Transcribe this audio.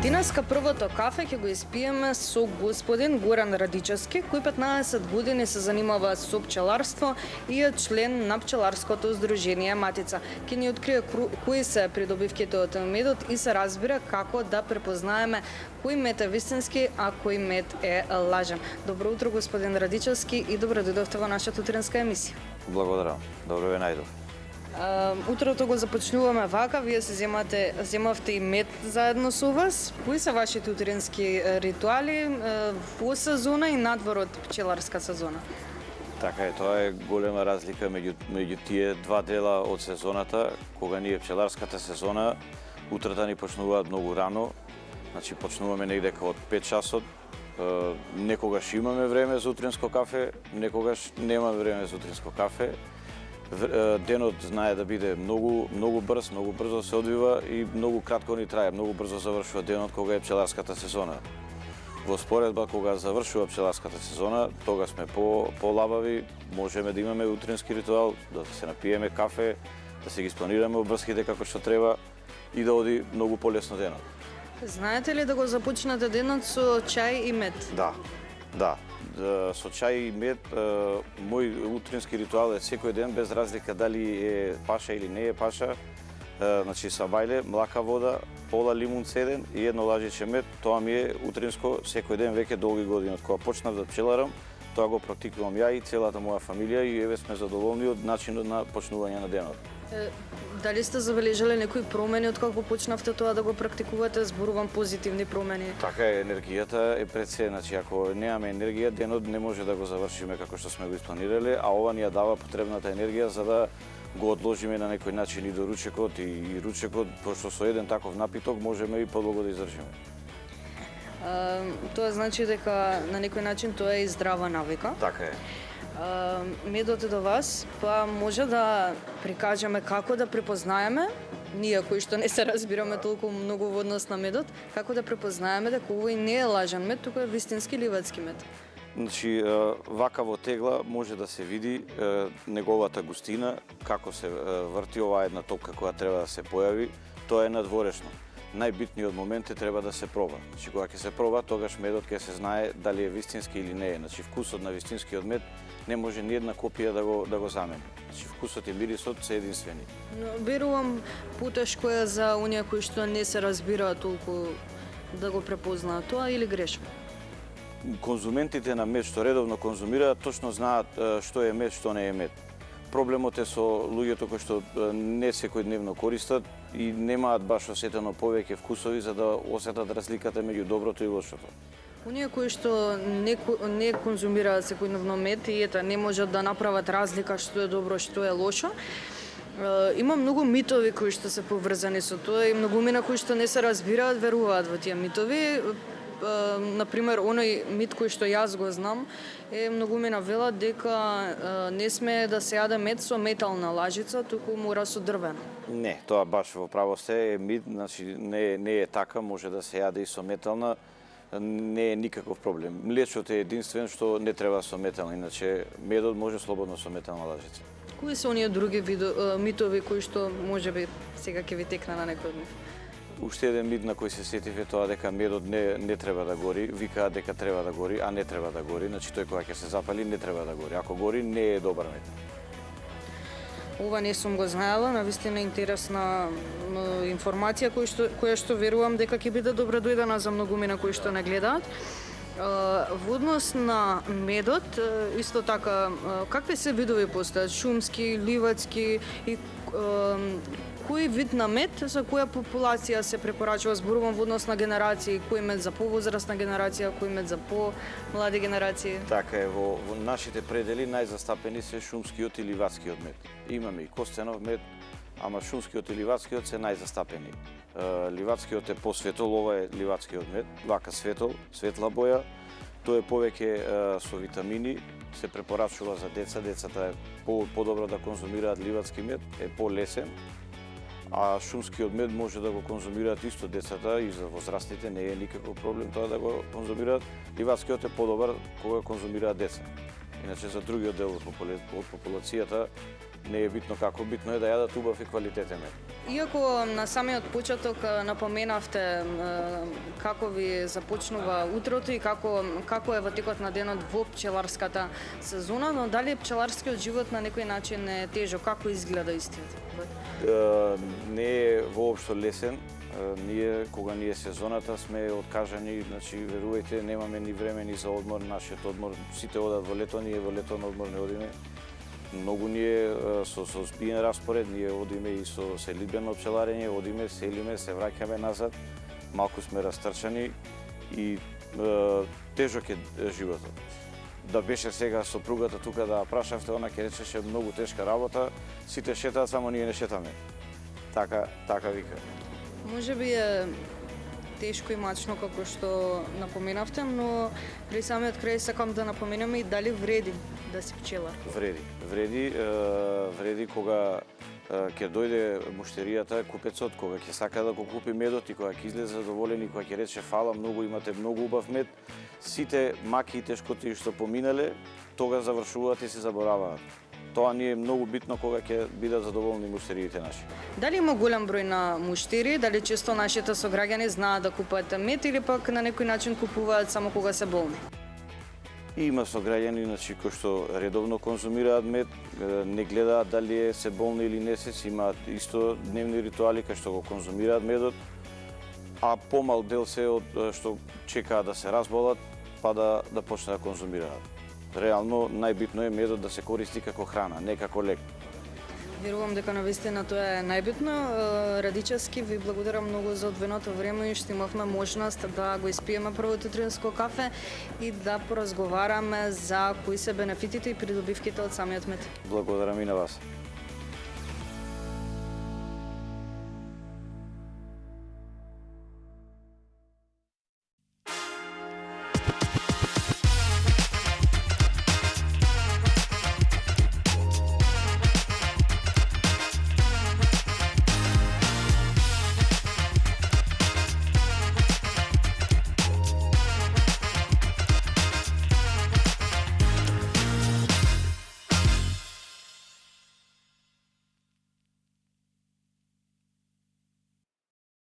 Денеска првото кафе ќе го испиеме со господин Горан Радичевски, кој 15 години се занимава со пчеларство и е член на пчеларското здружение Матица. Ќе ни открие кои се придобивките од медот и се разбира како да препознаеме кој мед е вистински, а кој мед е лажен. Добро утро, господин Радичевски, и добро дојдовте во нашата утринска емисија. Благодарам. Добро ве најдов. Утрото го започнуваме вака, вие се земавте и мед заедно со вас. Кои се вашите утрински ритуали во сезона и надвор од пчеларска сезона? Така е, тоа е голема разлика меѓу тие два дела од сезоната, кога ние пчеларската сезона утрата ни почнуваат многу рано, значи почнуваме негде од 5 часот. Некогаш имаме време за утринско кафе, некогаш немаме време за утринско кафе. Денот знае да биде многу брзо се одвива и многу кратко ни трае, многу брзо завршува денот кога е пчеларската сезона. Во споредба кога завршува пчеларската сезона, тога сме полабави, можеме да имаме утрински ритуал, да се напиеме кафе, да се ги спланираме обврските како што треба и да оди многу полесно денот. Знаете ли да го започнете денот со чај и мед? Да. Со чај и мед, мој утрински ритуал е секој ден, без разлика дали е паша или не е паша. Значи сабајле, млака вода, пола лимун цеден и едно лажиче мед. Тоа ми е утринско секој ден веќе долги години. Од кога почнав да пчеларам, тоа го практикувам ја и целата моја фамилија и еве сме задоволни од начинот на почнување на денот. Дали сте забележале некои промени од кога почнавте тоа да го практикувате? Зборувам позитивни промени. Така е, енергијата е пред се, значи ако немаме енергија, денот не може да го завршиме како што сме го испланирале, а ова ни ја дава потребната енергија за да го одложиме на некој начин и до ручекот и ручекот, пошто со еден таков напиток можеме и подолго да издржиме. Тоа значи дека на некој начин тоа е и здрава навика. Така е. Медот е до вас, па може да прикажеме како да препознаеме, ние кои што не се разбираме толку многу во однос на медот, како да препознаеме дека овој не е лажен мед, туку е вистински ливадски мед. Значи, вака во тегла може да се види неговата густина, како се врти оваа една топка која треба да се појави, тоа е надворешно. Најбитниот момент треба да се проба. Значи, кога ќе се проба, тогаш медот ќе се знае дали е вистински или не е. Значи, вкусот на вистинскиот мед не може ни една копија да го замени. Значи, вкусот и мирисот се единствени. Но верувам потешко е за оние кои што не се разбираат толку да го препознаат тоа, или грешам? Конзументите на мед што редовно конзумираат точно знаат што е мед, што не е мед. Проблемот е со луѓето кои што не секојдневно користат и немаат баш осетено повеќе вкусови за да осетат разликата меѓу доброто и лошото. Оние кои што не конзумираат секојдневно мед и ета не можат да направат разлика што е добро, што е лошо, има многу митови кои што се поврзани со тоа и многумина кои што не се разбираат веруваат во тие митови. Например, оној мит кој што јас го знам е многумина велат дека не сме да се јаде мед со метална лажица, туку мора со дрвена. Не, тоа баш во право сте е мит, значи не е така, може да се јаде и со метална, не е никаков проблем. Млечот е единствен што не треба со метална, иначе медот може слободно со метална лажица. Кои се оние други митови кои што можеби сега ќе ви текна на некој од нив? Уште еден мит на кој се сетив е тоа дека медот не треба да гори, викаат дека треба да гори, а не треба да гори, значи тој кога ќе се запали не треба да гори. Ако гори не е добар мед. Ова не сум го знаела, навистина интересна информација која што верувам дека ќе биде добро дојдена за многумина кои што не гледаат. Во однос на медот, исто така, какви се видови постојат? Шумски, ливадски и кој вид на мед за која популација се препорачува? Зборувам во однос на генерации, кој мед за повозрастна генерација, кој мед за помлади генерации? Така е, во нашите предели најзастапени се шумскиот и ливадскиот мед. Имаме и костенов мед, ама шумскиот и ливадскиот се најзастапени. Ливадскиот е посветол, ова е ливадскиот мед, вака светол, светла боја. Тој е повеќе со витамини, се препорачува за деца. Децата е подобро да конзумираат ливадски мед, е полесен. А шумскиот мед може да го конзумираат исто децата и за возрастните не е никаков проблем тоа да го конзумираат. Ливадскиот е подобар кога конзумираат деца. Иначе за другиот дел од популацијата не е битно како, битно е да јадат убав и квалитетен мед. Иако на самиот почеток напоменавте како ви започнува утрото и како е во текот на денот во пчеларската сезона, но дали пчеларскиот живот на некој начин е тежок, како изгледа истиот? Не е воопшто лесен. Ние, кога ни е сезоната, сме откажани, значи, верувајте, немаме ни време ни за одмор, нашиот одмор, сите одат во лето, ние во лето на одмор не одиме. Многу ни е со збиен распоред, ние одиме и со селидбено пчеларење, одиме, селиме, се враќаме назад, малку сме растрчани и тежок е животот. Да беше сега сопругата тука да прашавте, она ќе речеше многу тешка работа, сите шетаат, само ние не шетаме. Така вика. Може би е тешко и мачно како што напоменавте, но при самиот крај сакам да напоменеме и дали вреди да си пчелар. Вреди кога ќе дојде муштеријата, купецот, кога ќе сака да го купи медот и кога ќе излезе задоволен и кога ќе рече фала многу, имате многу убав мед, сите маки и тешкоти што поминале, тога завршуваат и се забораваат. Тоа ни е многу битно кога ќе бидат задоволни муштериите наши. Дали има голем број на муштери, дали често нашите сограѓани знаат да купуваат мед или пак на некој начин купуваат само кога се болни? Има сограѓани кои што редовно конзумираат мед, не гледаат дали се болни или не се, имаат исто дневни ритуали кај што го конзумираат медот, а помал дел се од што чекаат да се разболат, па да почнат да конзумираат. Реално, најбитно е медот да се користи како храна, не како лек. Верувам дека навистина тоа е најбитно. Радичевски, ви благодарам многу за одвоеното време и што имавме можност да го испиеме првото утринско кафе и да поразговараме за кои се бенефитите и придобивките од самиот мед. Благодарам и на вас.